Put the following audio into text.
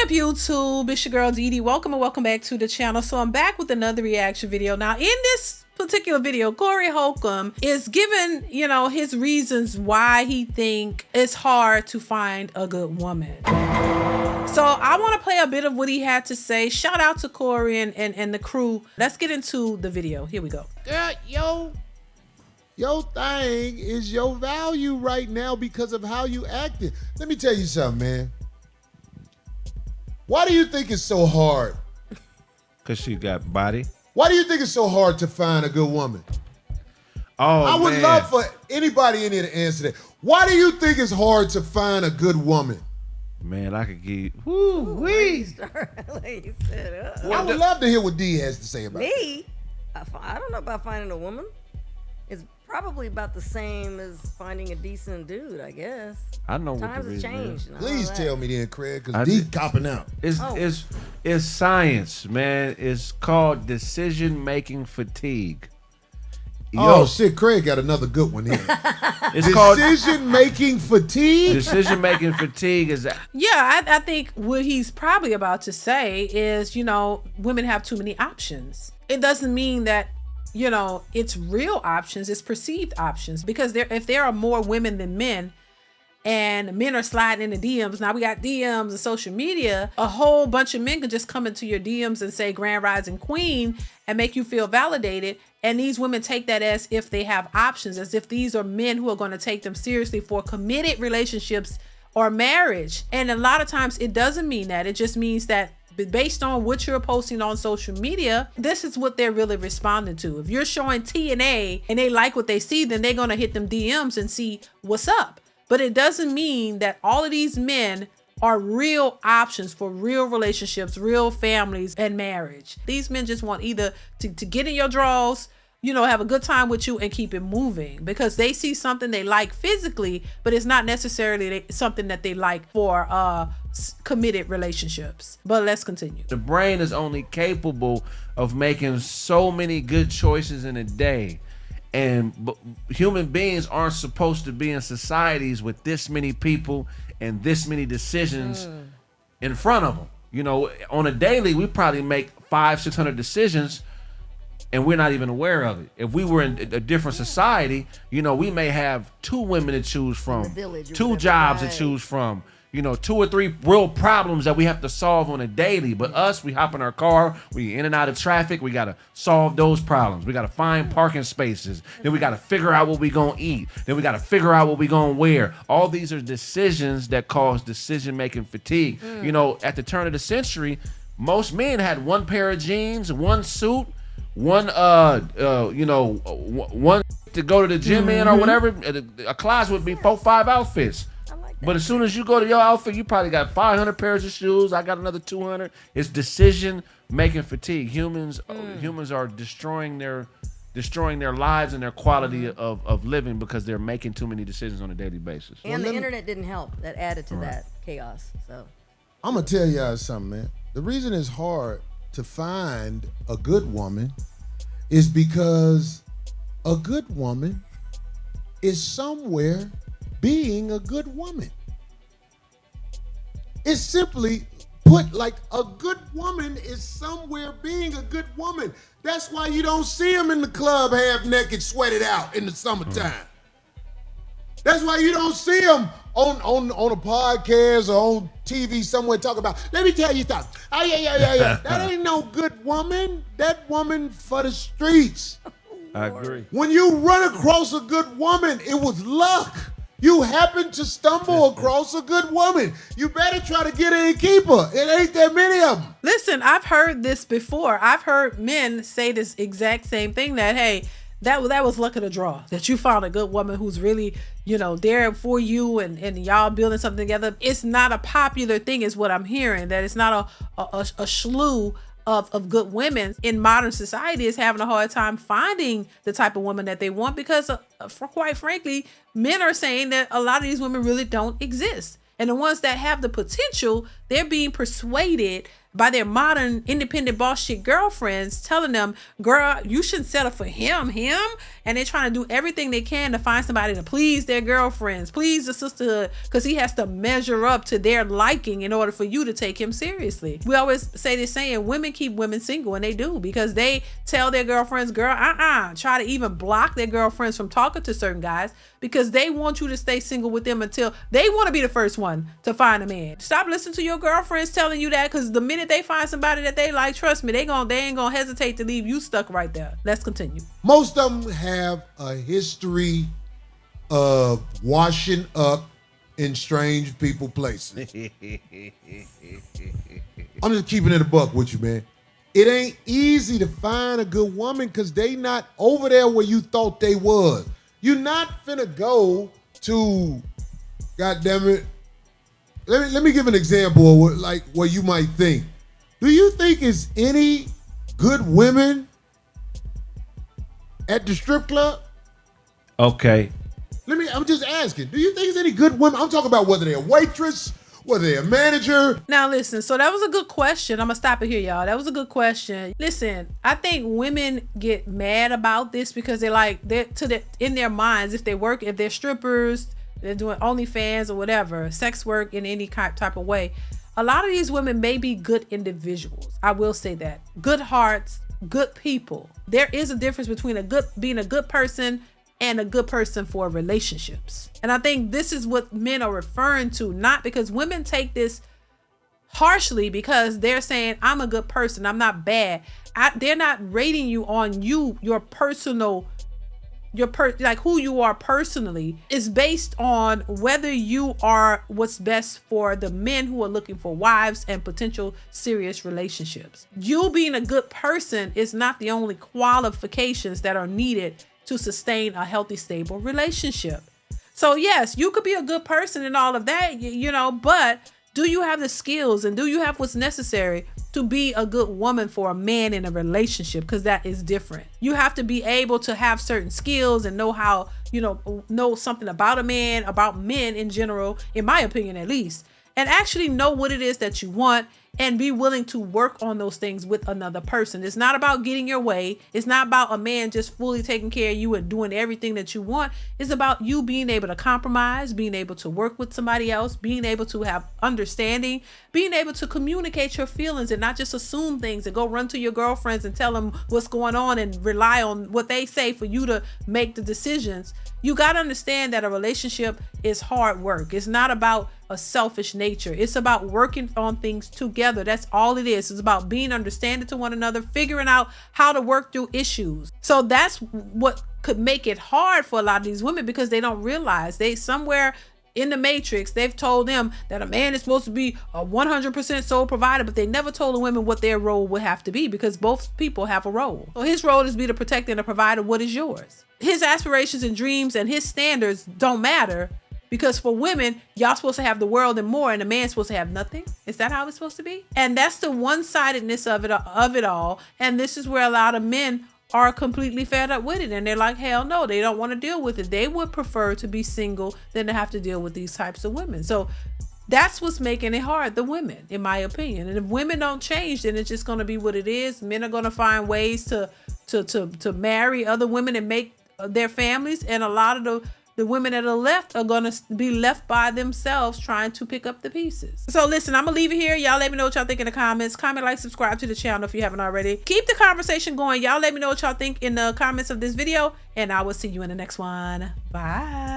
up, YouTube? It's your girl DeeDee. Welcome and welcome back to the channel. So I'm back with another reaction video. Now in this particular video, Corey Holcomb is giving, his reasons why he think it's hard to find a good woman. So I want to play a bit of what he had to say. Shout out to Corey and the crew. Let's get into the video. Here we go. Girl, your thing is your value right now because of how you acted. Let me tell you something, man. Why do you think it's so hard? Because she got body. Why do you think it's so hard to find a good woman? Oh, I would love for anybody in here to answer that. Why do you think it's hard to find a good woman? Man, I could give woo-wee. I would love to hear what Dee has to say about it. Me? I don't know about finding a woman. It's probably about the same as finding a decent dude, I guess. I know what Times the have reason changed. is. Please tell me then, Craig, because Dee copping out. It's science, man. It's called decision-making fatigue. Oh, shit, Craig got another good one here. It's called decision-making fatigue? Decision-making fatigue is that. Yeah, I think what he's probably about to say is, women have too many options. It doesn't mean that, it's real options, it's perceived options. Because if there are more women than men, and men are sliding in the DMs. Now we got DMs and social media. A whole bunch of men can just come into your DMs and say Grand Rising Queen and make you feel validated. And these women take that as if they have options, as if these are men who are going to take them seriously for committed relationships or marriage. And a lot of times it doesn't mean that. It just means that based on what you're posting on social media, this is what they're really responding to. If you're showing TNA and they like what they see, then they're going to hit them DMs and see what's up. But it doesn't mean that all of these men are real options for real relationships, real families, and marriage. These men just want either to get in your drawers, have a good time with you and keep it moving because they see something they like physically, but it's not necessarily something that they like for committed relationships. But let's continue. The brain is only capable of making so many good choices in a day. And human beings aren't supposed to be in societies with this many people and this many decisions in front of them. On a daily, we probably make 500-600 decisions and we're not even aware of it. If we were in a different society, we may have 2 women to choose from, 2 jobs to choose from, 2 or 3 real problems that we have to solve on a daily. But us, we hop in our car, we in and out of traffic, we got to solve those problems. We got to find parking spaces. Then we got to figure out what we going to eat. Then we got to figure out what we going to wear. All these are decisions that cause decision-making fatigue. At the turn of the century, most men had 1 pair of jeans, 1 suit, one one to go to the gym in or whatever. A closet would be 4-5 outfits. But as soon as you go to your outfit, you probably got 500 pairs of shoes. I got another 200. It's decision-making fatigue. Humans are destroying their lives and their quality of living because they're making too many decisions on a daily basis. And the internet didn't help. That added to that chaos. So I'm gonna tell y'all something, man. The reason it's hard to find a good woman is because a good woman is somewhere being a good woman. It's simply put like a good woman is somewhere being a good woman. That's why you don't see them in the club half naked, sweated out in the summertime. That's why you don't see them on a podcast or on TV somewhere talking about, let me tell you something. Oh, yeah. That ain't no good woman. That woman for the streets. I agree. When you run across a good woman, it was luck. You happen to stumble across a good woman. You better try to get her and keep her. It ain't that many of them. Listen, I've heard this before. I've heard men say this exact same thing that, hey, that was luck of the draw, that you found a good woman who's really, there for you and y'all building something together. It's not a popular thing is what I'm hearing, that it's not a slew of good women in modern society is having a hard time finding the type of woman that they want because, quite frankly, men are saying that a lot of these women really don't exist. And the ones that have the potential, they're being persuaded by their modern independent boss chick girlfriends telling them, girl, you shouldn't settle for him. And they're trying to do everything they can to find somebody to please their girlfriends, please the sisterhood, because he has to measure up to their liking in order for you to take him seriously. We always say this saying, women keep women single, and they do, because they tell their girlfriends, girl, try to even block their girlfriends from talking to certain guys because they want you to stay single with them until they want to be the first one to find a man. Stop listening to your girlfriends telling you that, because the minute they find somebody that they like, trust me, they ain't gonna hesitate to leave you stuck right there. Let's continue. Most of them have a history of washing up in strange people places. I'm just keeping it a buck with you, man. It ain't easy to find a good woman because they not over there where you thought they was. You're not finna go to, goddamn it. Let me give an example of what you might think. Do you think it's any good women at the strip club? Okay. I'm just asking. Do you think there's any good women? I'm talking about whether they're a waitress, whether they're a manager. Now listen, so that was a good question. I'm gonna stop it here, y'all. That was a good question. Listen, I think women get mad about this because in their minds, if they're strippers, they're doing OnlyFans or whatever, sex work in any type of way. A lot of these women may be good individuals. I will say that. Good hearts, good people. There is a difference between being a good person and a good person for relationships. And I think this is what men are referring to, not because women take this harshly because they're saying, I'm a good person, I'm not bad. They're not rating you on your personal, like who you are personally is based on whether you are what's best for the men who are looking for wives and potential serious relationships. You being a good person is not the only qualifications that are needed to sustain a healthy, stable relationship. So yes, you could be a good person and all of that, but do you have the skills and do you have what's necessary to be a good woman for a man in a relationship? Because that is different. You have to be able to have certain skills and know how, know something about a man, about men in general, in my opinion at least, and actually know what it is that you want and be willing to work on those things with another person. It's not about getting your way. It's not about a man just fully taking care of you and doing everything that you want. It's about you being able to compromise, being able to work with somebody else, being able to have understanding, being able to communicate your feelings and not just assume things and go run to your girlfriends and tell them what's going on and rely on what they say for you to make the decisions. You got to understand that a relationship is hard work. It's not about a selfish nature. It's about working on things together. That's all it is. It's about being understanding to one another, figuring out how to work through issues. So that's what could make it hard for a lot of these women because they don't realize somewhere in the matrix, they've told them that a man is supposed to be a 100% sole provider, but they never told the women what their role would have to be because both people have a role. So his role is to be the protector and the provider. What is yours? His aspirations and dreams and his standards don't matter because for women, y'all supposed to have the world and more, and the man's supposed to have nothing. Is that how it's supposed to be? And that's the one-sidedness of it all. And this is where a lot of men are completely fed up with it, and they're like, hell no, they don't want to deal with it. They would prefer to be single than to have to deal with these types of women. So that's what's making it hard, the women, in my opinion. And if women don't change, then it's just going to be what it is. Men are going to find ways to marry other women and make their families, and a lot of the women that are left are going to be left by themselves trying to pick up the pieces. So listen, I'm going to leave it here. Y'all let me know what y'all think in the comments. Comment, like, subscribe to the channel if you haven't already. Keep the conversation going. Y'all let me know what y'all think in the comments of this video, and I will see you in the next one. Bye.